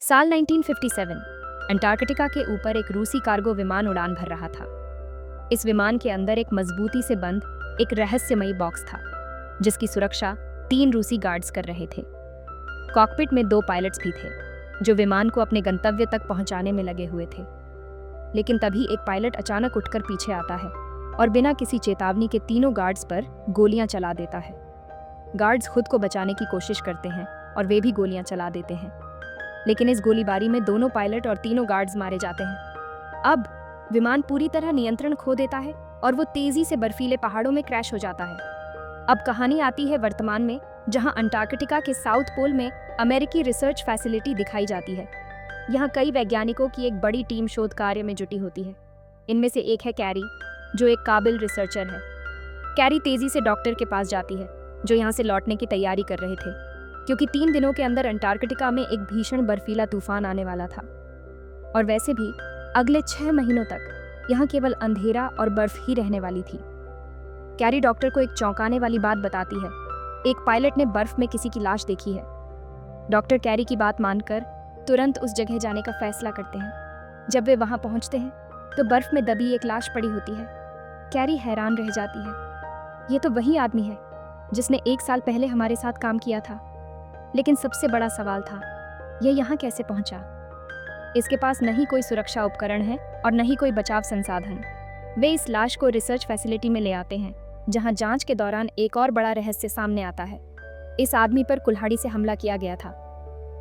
साल 1957 अंटार्कटिका के ऊपर एक रूसी कार्गो विमान उड़ान भर रहा था। इस विमान के अंदर एक मजबूती से बंद एक रहस्यमयी बॉक्स था, जिसकी सुरक्षा 3 रूसी गार्ड्स कर रहे थे। कॉकपिट में 2 पायलट्स भी थे, जो विमान को अपने गंतव्य तक पहुंचाने में लगे हुए थे। लेकिन तभी एक पायलट अचानक उठकर पीछे आता है और बिना किसी चेतावनी के तीनों गार्ड्स पर गोलियां चला देता है। गार्ड्स खुद को बचाने की कोशिश करते हैं और वे भी गोलियां चला देते हैं, लेकिन इस गोलीबारी में दोनों पायलट और तीनों गार्ड्स मारे जाते हैं। अब विमान पूरी तरह नियंत्रण खो देता है और वो तेजी से बर्फीले पहाड़ों में क्रैश हो जाता है। अब कहानी आती है वर्तमान में, जहां अंटार्कटिका के साउथ पोल में अमेरिकी रिसर्च फैसिलिटी दिखाई जाती है। यहाँ कई वैज्ञानिकों की एक बड़ी टीम शोध कार्य में जुटी होती है। इनमें से एक है कैरी, जो एक काबिल रिसर्चर है। कैरी तेजी से डॉक्टर के पास जाती है, जो यहाँ से लौटने की तैयारी कर रहे थे, क्योंकि 3 दिनों के अंदर अंटार्कटिका में एक भीषण बर्फीला तूफान आने वाला था। और वैसे भी अगले 6 महीनों तक यहाँ केवल अंधेरा और बर्फ ही रहने वाली थी। कैरी डॉक्टर को एक चौंकाने वाली बात बताती है। एक पायलट ने बर्फ में किसी की लाश देखी है। डॉक्टर कैरी की बात मानकर तुरंत उस जगह जाने का फैसला करते हैं। जब वे वहां पहुंचते हैं तो बर्फ में दबी एक लाश पड़ी होती है। कैरी हैरान रह जाती है। ये तो वही आदमी है जिसने 1 साल पहले हमारे साथ काम किया था। लेकिन सबसे बड़ा सवाल था, यह यहाँ कैसे पहुंचा? इसके पास न ही कोई सुरक्षा उपकरण है और न ही कोई बचाव संसाधन। वे इस लाश को रिसर्च फैसिलिटी में ले आते हैं, जहां जांच के दौरान एक और बड़ा रहस्य सामने आता है। इस आदमी पर कुल्हाड़ी से हमला किया गया था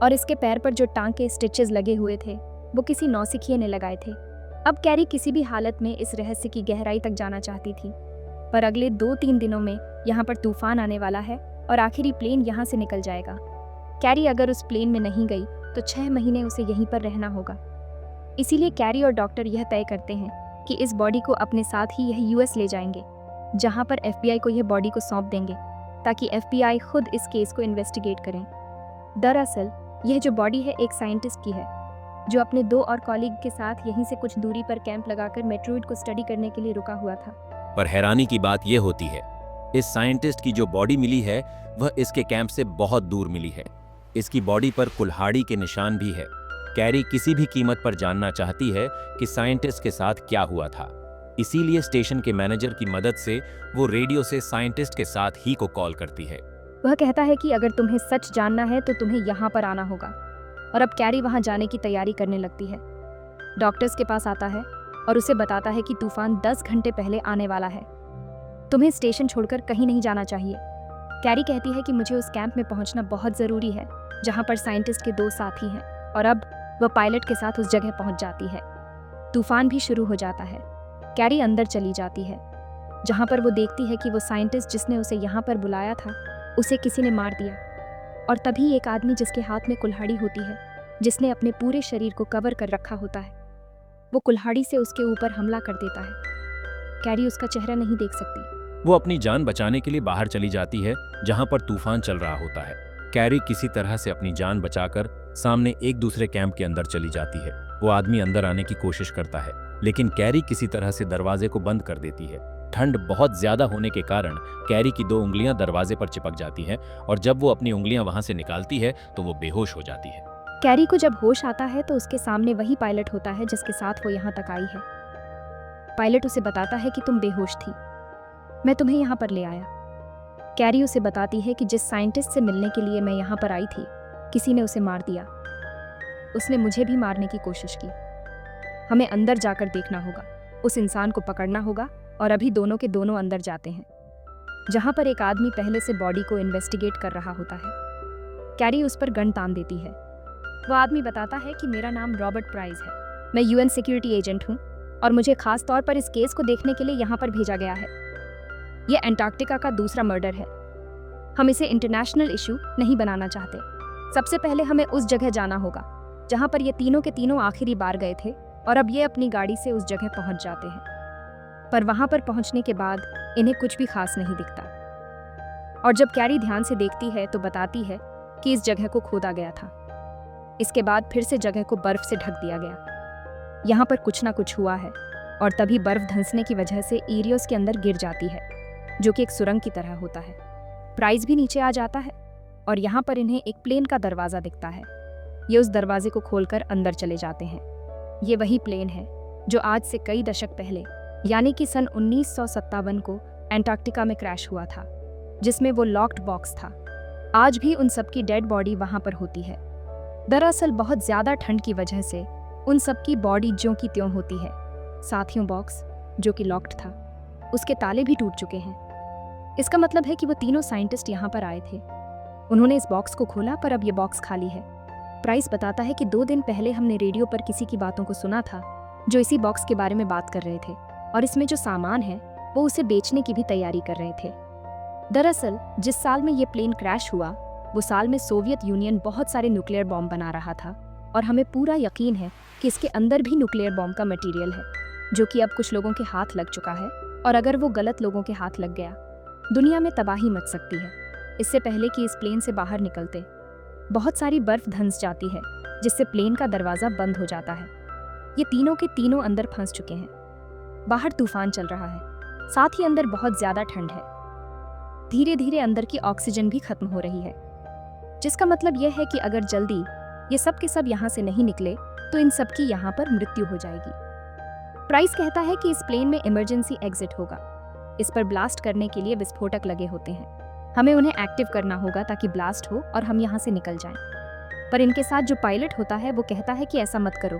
और इसके पैर पर जो टांके स्टिचेस लगे हुए थे वो किसी नौसिखिए ने लगाए थे। अब कैरी किसी भी हालत में इस रहस्य की गहराई तक जाना चाहती थी, पर अगले 2-3 दिनों में यहाँ पर तूफान आने वाला है और आखिरी प्लेन यहाँ से निकल जाएगा। कैरी अगर उस प्लेन में नहीं गई तो 6 महीने उसे यहीं पर रहना होगा। इसीलिए कैरी और डॉक्टर यह तय करते हैं कि इस बॉडी को अपने साथ ही यह यूएस ले जाएंगे, जहां पर एफबीआई को यह बॉडी को सौंप देंगे, ताकि एफबीआई खुद इस केस को इन्वेस्टिगेट करें। दरअसल यह जो बॉडी है एक साइंटिस्ट की है, जो अपने 2 और कॉलीग के साथ यहीं से कुछ दूरी पर कैंप लगाकर मेट्रोइड को स्टडी करने के लिए रुका हुआ था। पर हैरानी की बात यह होती है, इस साइंटिस्ट की जो बॉडी मिली है वह इसके कैंप से बहुत दूर मिली है। इसकी बॉडी पर कुल्हाड़ी के निशान भी है। कैरी किसी भी कीमत पर जानना चाहती है कि साइंटिस्ट के साथ क्या हुआ था। इसीलिए स्टेशन के मैनेजर की मदद से वो रेडियो से साइंटिस्ट के साथ ही को कॉल करती है। वह कहता है कि अगर तुम्हें सच जानना है तो तुम्हें यहाँ पर आना होगा। और अब कैरी वहाँ जाने की तैयारी करने लगती है। डॉक्टर्स के पास आता है और उसे बताता है कि तूफान 10 घंटे पहले आने वाला है। तुम्हें स्टेशन छोड़कर कहीं नहीं जाना चाहिए। कैरी कहती है कि मुझे उस कैंप में पहुंचना बहुत ज़रूरी है, जहां पर साइंटिस्ट के 2 साथी हैं। और अब वह पायलट के साथ उस जगह पहुंच जाती है। तूफान भी शुरू हो जाता है। कैरी अंदर चली जाती है, जहां पर वो देखती है कि वो साइंटिस्ट जिसने उसे यहाँ पर बुलाया था, उसे किसी ने मार दिया। और तभी एक आदमी जिसके हाथ में कुल्हाड़ी होती है, जिसने अपने पूरे शरीर को कवर कर रखा होता है, वो कुल्हाड़ी से उसके ऊपर हमला कर देता है। कैरी उसका चेहरा नहीं देख सकती। वो अपनी जान बचाने के लिए बाहर चली जाती है, जहां पर तूफान चल रहा होता है। कैरी किसी तरह से अपनी जान बचाकर सामने एक दूसरे कैंप के अंदर चली जाती है। वो आदमी अंदर आने की कोशिश करता है, लेकिन कैरी किसी तरह से दरवाजे को बंद कर देती है। ठंड बहुत ज्यादा होने के कारण कैरी की 2 उंगलियां दरवाजे पर चिपक जाती हैं और जब वो अपनी उंगलियां वहां से निकालती है तो वो बेहोश हो जाती है। कैरी को जब होश आता है तो उसके सामने वही पायलट होता है जिसके साथ वो यहाँ तक आई है। पायलट उसे बताता है कि तुम बेहोश थी, मैं तुम्हें यहाँ पर ले आया। कैरी उसे बताती है कि जिस साइंटिस्ट से मिलने के लिए मैं यहाँ पर आई थी, किसी ने उसे मार दिया। उसने मुझे भी मारने की कोशिश की। हमें अंदर जाकर देखना होगा, उस इंसान को पकड़ना होगा। और अभी दोनों के दोनों अंदर जाते हैं, जहाँ पर एक आदमी पहले से बॉडी को इन्वेस्टिगेट कर रहा होता है। कैरी उस पर गन तान देती है। वह आदमी बताता है कि मेरा नाम रॉबर्ट प्राइस है, मैं यूएन सिक्योरिटी एजेंट हूँ और मुझे खास तौर पर इस केस को देखने के लिए यहाँ पर भेजा गया है। यह अंटार्कटिका का दूसरा मर्डर है। हम इसे इंटरनेशनल इशू नहीं बनाना चाहते। सबसे पहले हमें उस जगह जाना होगा जहां पर ये तीनों के तीनों आखिरी बार गए थे, और अब ये अपनी गाड़ी से उस जगह पहुंच जाते हैं। पर वहां पर पहुंचने के बाद इन्हें कुछ भी खास नहीं दिखता। और जब कैरी ध्यान से देखती है तो बताती है कि इस जगह को खोदा गया था। इसके बाद फिर से जगह को बर्फ से ढक दिया गया। यहाँ पर कुछ ना कुछ हुआ है और तभी बर्फ धंसने की वजह से इरियोस के अंदर गिर जाती है, जो कि एक सुरंग की तरह होता है। प्राइस भी नीचे आ जाता है और यहाँ पर इन्हें एक प्लेन का दरवाज़ा दिखता है। ये उस दरवाजे को खोलकर अंदर चले जाते हैं। ये वही प्लेन है जो आज से कई दशक पहले यानी कि सन 1957 को एंटार्क्टिका में क्रैश हुआ था, जिसमें वो लॉक्ड बॉक्स था। आज भी उन सब की डेड बॉडी वहां पर होती है। दरअसल बहुत ज्यादा ठंड की वजह से उन सब की बॉडी ज्यों की त्यों होती है। साथियों, बॉक्स जो कि लॉक्ड था, उसके ताले भी टूट चुके हैं। इसका मतलब है कि वो तीनों साइंटिस्ट यहाँ पर आए थे। उन्होंने इस बॉक्स को खोला, पर अब ये बॉक्स खाली है। प्राइस बताता है कि 2 दिन पहले हमने रेडियो पर किसी की बातों को सुना था जो इसी बॉक्स के बारे में बात कर रहे थे, और इसमें जो सामान है वो उसे बेचने की भी तैयारी कर रहे थे। दरअसल जिस साल में ये प्लेन क्रैश हुआ, वो साल में सोवियत यूनियन बहुत सारे न्यूक्लियर बॉम्ब बना रहा था, और हमें पूरा यकीन है कि इसके अंदर भी न्यूक्लियर बॉम्ब का मटेरियल है, जो कि अब कुछ लोगों के हाथ लग चुका है, और अगर वो गलत लोगों के हाथ लग गया, दुनिया में तबाही मच सकती है। इससे पहले कि इस प्लेन से बाहर निकलते, बहुत सारी बर्फ धंस जाती है, जिससे प्लेन का दरवाज़ा बंद हो जाता है। ये तीनों के तीनों अंदर फंस चुके हैं। बाहर तूफान चल रहा है, साथ ही अंदर बहुत ज़्यादा ठंड है। धीरे धीरे अंदर की ऑक्सीजन भी खत्म हो रही है, जिसका मतलब यह है कि अगर जल्दी ये सब के सब यहाँ से नहीं निकले तो इन सब की यहाँ पर मृत्यु हो जाएगी। प्राइस कहता है कि इस प्लेन में इमरजेंसी एग्जिट होगा। इस पर ब्लास्ट करने के लिए विस्फोटक लगे होते हैं। हमें उन्हें एक्टिव करना होगा ताकि ब्लास्ट हो और हम यहाँ से निकल जाएं। पर इनके साथ जो पायलट होता है वो कहता है कि ऐसा मत करो,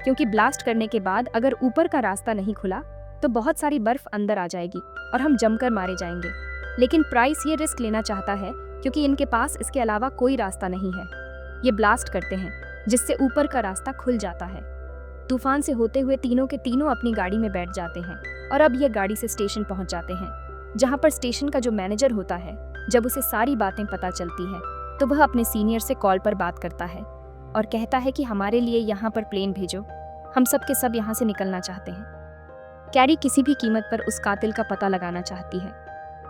क्योंकि ब्लास्ट करने के बाद अगर ऊपर का रास्ता नहीं खुला तो बहुत सारी बर्फ अंदर आ जाएगी और हम जमकर मारे जाएंगे। लेकिन प्राइस ये रिस्क लेना चाहता है क्योंकि इनके पास इसके अलावा कोई रास्ता नहीं है। ये ब्लास्ट करते हैं, जिससे ऊपर का रास्ता खुल जाता है। तूफान से होते हुए तीनों के तीनों अपनी गाड़ी में बैठ जाते हैं, और अब ये गाड़ी से स्टेशन पहुंच जाते हैं, जहां पर स्टेशन का जो मैनेजर होता है, जब उसे सारी बातें पता चलती है तो वह अपने सीनियर से कॉल पर बात करता है और कहता है कि हमारे लिए यहाँ पर प्लेन भेजो, हम सब के सब यहाँ से निकलना चाहते हैं। कैरी किसी भी कीमत पर उस कातिल का पता लगाना चाहती है,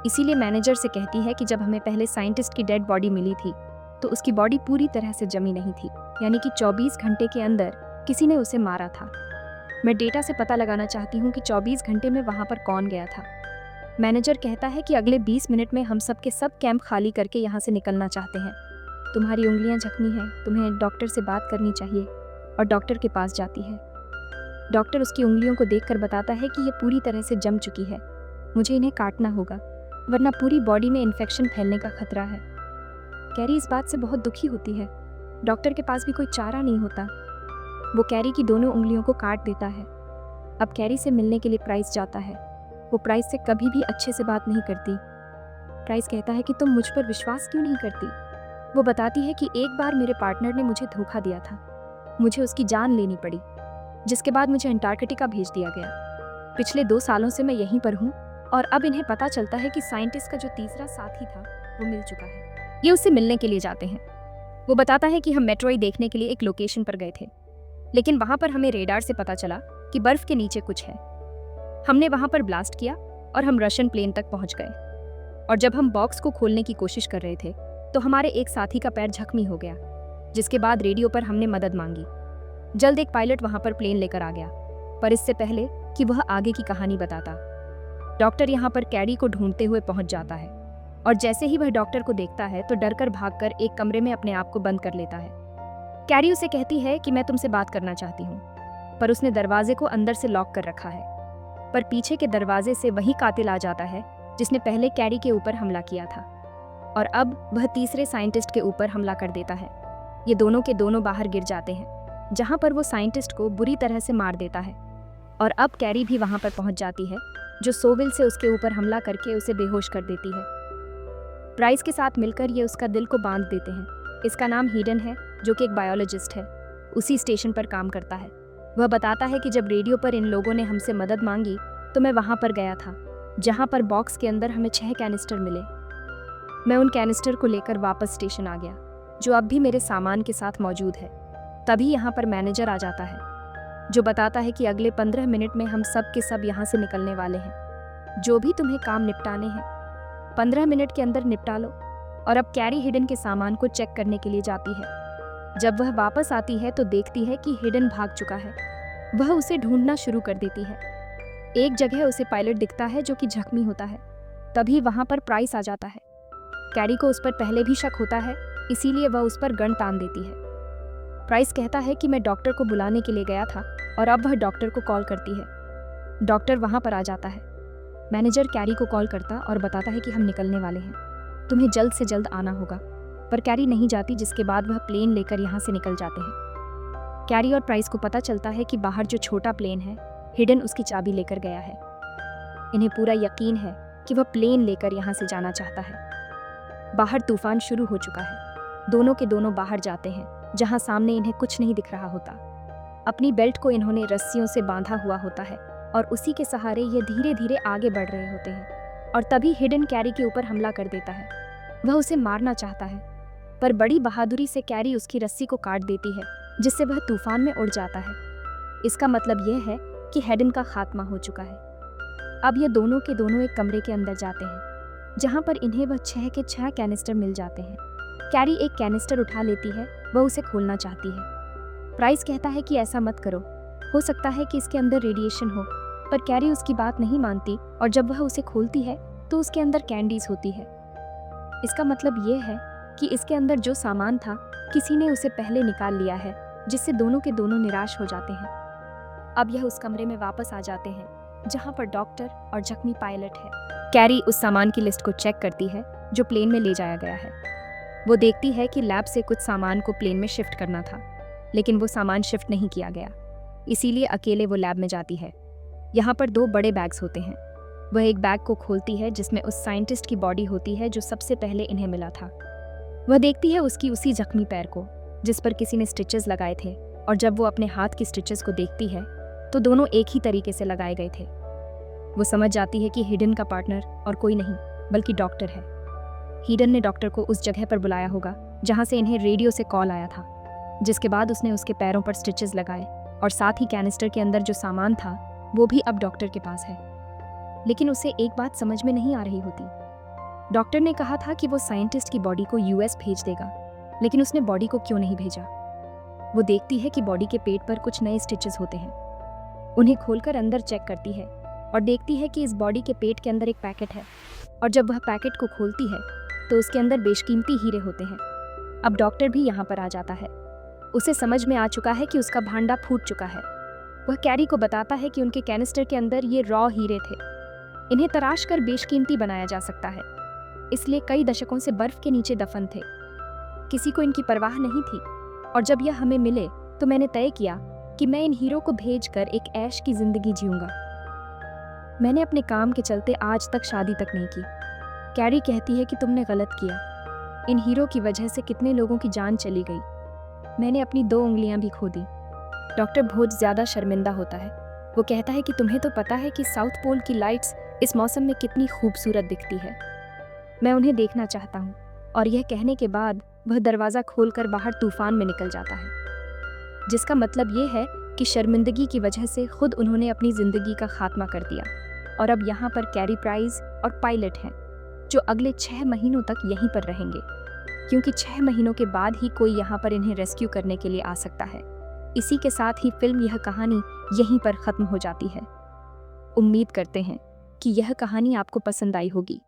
इसीलिए मैनेजर से कहती है कि जब हमें पहले साइंटिस्ट की डेड बॉडी मिली थी तो उसकी बॉडी पूरी तरह से जमी नहीं थी, यानी कि 24 घंटे के अंदर किसी ने उसे मारा था। मैं डेटा से पता लगाना चाहती हूँ कि 24 घंटे में वहाँ पर कौन गया था। मैनेजर कहता है कि अगले 20 मिनट में हम सब के सब कैंप खाली करके यहाँ से निकलना चाहते हैं। तुम्हारी उंगलियाँ जख्मी हैं, तुम्हें डॉक्टर से बात करनी चाहिए। और डॉक्टर के पास जाती है। डॉक्टर उसकी उंगलियों को देखकर बताता है कि ये पूरी तरह से जम चुकी है, मुझे इन्हें काटना होगा, वरना पूरी बॉडी में इन्फेक्शन फैलने का खतरा है। कैरी इस बात से बहुत दुखी होती है। डॉक्टर के पास भी कोई चारा नहीं होता। वो कैरी की दोनों उंगलियों को काट देता है। अब कैरी से मिलने के लिए प्राइस जाता है। वो प्राइस से कभी भी अच्छे से बात नहीं करती। प्राइस कहता है कि तुम मुझ पर विश्वास क्यों नहीं करती। वो बताती है कि एक बार मेरे पार्टनर ने मुझे धोखा दिया था, मुझे उसकी जान लेनी पड़ी, जिसके बाद मुझे अंटार्कटिका भेज दिया गया। पिछले 2 सालों से मैं यहीं पर हूँ, और अब इन्हें पता चलता है कि साइंटिस्ट का जो तीसरा साथी था वो मिल चुका है। ये उससे मिलने के लिए जाते हैं। वो बताता है कि हम मेट्रॉइड देखने के लिए एक लोकेशन पर गए थे, लेकिन वहाँ पर हमें रेडार से पता चला कि बर्फ के नीचे कुछ है। हमने वहाँ पर ब्लास्ट किया और हम रशियन प्लेन तक पहुँच गए। और जब हम बॉक्स को खोलने की कोशिश कर रहे थे तो हमारे एक साथी का पैर जख्मी हो गया, जिसके बाद रेडियो पर हमने मदद मांगी। जल्द एक पायलट वहाँ पर प्लेन लेकर आ गया, पर इससे पहले कि वह आगे की कहानी बताता, डॉक्टर यहाँ पर कैरी को ढूंढते हुए पहुँच जाता है। और जैसे ही वह डॉक्टर को देखता है तो डरकर भागकर एक कमरे में अपने आप को बंद कर लेता है। कैरी उसे कहती है कि मैं तुमसे बात करना चाहती हूँ, पर उसने दरवाजे को अंदर से लॉक कर रखा है। पर पीछे के दरवाजे से वही कातिल आ जाता है जिसने पहले कैरी के ऊपर हमला किया था, और अब वह तीसरे साइंटिस्ट के ऊपर हमला कर देता है। ये दोनों के दोनों बाहर गिर जाते हैं, जहाँ पर वो साइंटिस्ट को बुरी तरह से मार देता है। और अब कैरी भी वहाँ पर पहुँच जाती है, जो सोविल से उसके ऊपर हमला करके उसे बेहोश कर देती है। प्राइस के साथ मिलकर ये उसका दिल को बांध देते हैं। इसका नाम हीडन है, जो कि एक बायोलॉजिस्ट है, उसी स्टेशन पर काम करता है। वह बताता है कि जब रेडियो पर इन लोगों ने हमसे मदद मांगी तो मैं वहाँ पर गया था, जहाँ पर बॉक्स के अंदर हमें 6 कैनिस्टर मिले। मैं उन कैनिस्टर को लेकर वापस स्टेशन आ गया, जो अब भी मेरे सामान के साथ मौजूद है। तभी यहाँ पर मैनेजर आ जाता है, जो बताता है कि अगले 15 मिनट में हम सब के सब यहाँ से निकलने वाले हैं। जो भी तुम्हें काम निपटाने हैं 15 मिनट के अंदर निपटा लो। और अब कैरी हिडन के सामान को चेक करने के लिए जाती है। जब वह वापस आती है तो देखती है कि हिडन भाग चुका है। वह उसे ढूंढना शुरू कर देती है। एक जगह उसे पायलट दिखता है, जो कि जख्मी होता है। तभी वहाँ पर प्राइस आ जाता है। कैरी को उस पर पहले भी शक होता है, इसीलिए वह उस पर गन तान देती है। प्राइस कहता है कि मैं डॉक्टर को बुलाने के लिए गया था और अब वह डॉक्टर को कॉल करती है। डॉक्टर वहाँ पर आ जाता है। मैनेजर कैरी को कॉल करता और बताता है कि हम निकलने वाले हैं, तुम्हें जल्द से जल्द आना होगा। पर कैरी नहीं जाती, जिसके बाद वह प्लेन लेकर यहाँ से निकल जाते हैं। कैरी और प्राइस को पता चलता है कि बाहर जो छोटा प्लेन है, हिडन उसकी चाबी लेकर गया है। इन्हें पूरा यकीन है कि वह प्लेन लेकर यहाँ से जाना चाहता है। बाहर तूफान शुरू हो चुका है। दोनों के दोनों बाहर जाते हैं, जहाँ सामने इन्हें कुछ नहीं दिख रहा होता। अपनी बेल्ट को इन्होंने रस्सियों से बांधा हुआ होता है और उसी के सहारे ये धीरे धीरे आगे बढ़ रहे होते हैं। और तभी हिडन कैरी के ऊपर हमला कर देता है। वह उसे मारना चाहता है, पर बड़ी बहादुरी से कैरी उसकी रस्सी को काट देती है, जिससे वह तूफान में उड़ जाता है। इसका मतलब यह है कि हिडन का खात्मा हो चुका है। अब ये दोनों के दोनों एक कमरे के अंदर जाते हैं, जहाँ पर इन्हें वह 6 के 6 कैनिस्टर मिल जाते हैं। कैरी एक कैनिस्टर उठा लेती है, वह उसे खोलना चाहती है। प्राइस कहता है कि ऐसा मत करो, हो सकता है कि इसके अंदर रेडिएशन हो, पर कैरी उसकी बात नहीं मानती और जब वह उसे खोलती है तो उसके अंदर कैंडीज होती है। इसका मतलब ये है कि इसके अंदर जो सामान था किसी ने उसे पहले निकाल लिया है, जिससे दोनों के दोनों निराश हो जाते हैं। अब यह उस कमरे में वापस आ जाते हैं जहाँ पर डॉक्टर और जख्मी पायलट है। कैरी उस सामान की लिस्ट को चेक करती है जो प्लेन में ले जाया गया है। वो देखती है कि लैब से कुछ सामान को प्लेन में शिफ्ट करना था, लेकिन वो सामान शिफ्ट नहीं किया गया, इसीलिए अकेले वो लैब में जाती है। यहाँ पर 2 बड़े बैग्स होते हैं। वह एक बैग को खोलती है जिसमें उस साइंटिस्ट की बॉडी होती है जो सबसे पहले इन्हें मिला था। वह देखती है उसकी उसी जख्मी पैर को जिस पर किसी ने स्टिचेस लगाए थे, और जब वो अपने हाथ की स्टिचेस को देखती है तो दोनों एक ही तरीके से लगाए गए थे। वो समझ जाती है कि हिडन का पार्टनर और कोई नहीं बल्कि डॉक्टर है। हिडन ने डॉक्टर को उस जगह पर बुलाया होगा जहाँ से इन्हें रेडियो से कॉल आया था, जिसके बाद उसने उसके पैरों पर स्टिचेस लगाए और साथ ही कैनिस्टर के अंदर जो सामान था वो भी अब डॉक्टर के पास है। लेकिन उसे एक बात समझ में नहीं आ रही होती। डॉक्टर ने कहा था कि वो साइंटिस्ट की बॉडी को यूएस भेज देगा, लेकिन उसने बॉडी को क्यों नहीं भेजा? वो देखती है कि बॉडी के पेट पर कुछ नए स्टिचेस होते हैं। उन्हें खोलकर अंदर चेक करती है और देखती है कि इस बॉडी के पेट के अंदर एक पैकेट है, और जब वह पैकेट को खोलती है तो उसके अंदर बेशकीमती हीरे होते हैं। अब डॉक्टर भी यहाँ पर आ जाता है। उसे समझ में आ चुका है कि उसका भांडा फूट चुका है। वह कैरी को बताता है कि उनके कैनिस्टर के अंदर ये रॉ हीरे थे। इन्हें तराश कर बेशकीमती बनाया जा सकता है, इसलिए कई दशकों से बर्फ के नीचे दफन थे। किसी को इनकी परवाह नहीं थी, और जब यह हमें मिले तो मैंने तय किया कि मैं इन हीरो को भेजकर एक ऐश की जिंदगी जीऊंगा। मैंने अपने काम के चलते आज तक शादी तक नहीं की। कैरी कहती है कि तुमने गलत किया। इन हीरो की वजह से कितने लोगों की जान चली गई। मैंने अपनी 2 उंगलियां भी खो दी। डॉक्टर बहुत ज़्यादा शर्मिंदा होता है। वो कहता है कि तुम्हें तो पता है कि साउथ पोल की लाइट्स इस मौसम में कितनी खूबसूरत दिखती है। मैं उन्हें देखना चाहता हूँ। और यह कहने के बाद वह दरवाज़ा खोलकर बाहर तूफान में निकल जाता है, जिसका मतलब ये है कि शर्मिंदगी की वजह से खुद उन्होंने अपनी ज़िंदगी का खात्मा कर दिया। और अब यहाँ पर कैरी, प्राइस और पायलट हैं जो अगले 6 महीनों तक यहीं पर रहेंगे, क्योंकि 6 महीनों के बाद ही कोई यहाँ पर इन्हें रेस्क्यू करने के लिए आ सकता है। इसी के साथ ही फिल्म यह कहानी यहीं पर ख़त्म हो जाती है। उम्मीद करते हैं कि यह कहानी आपको पसंद आई होगी।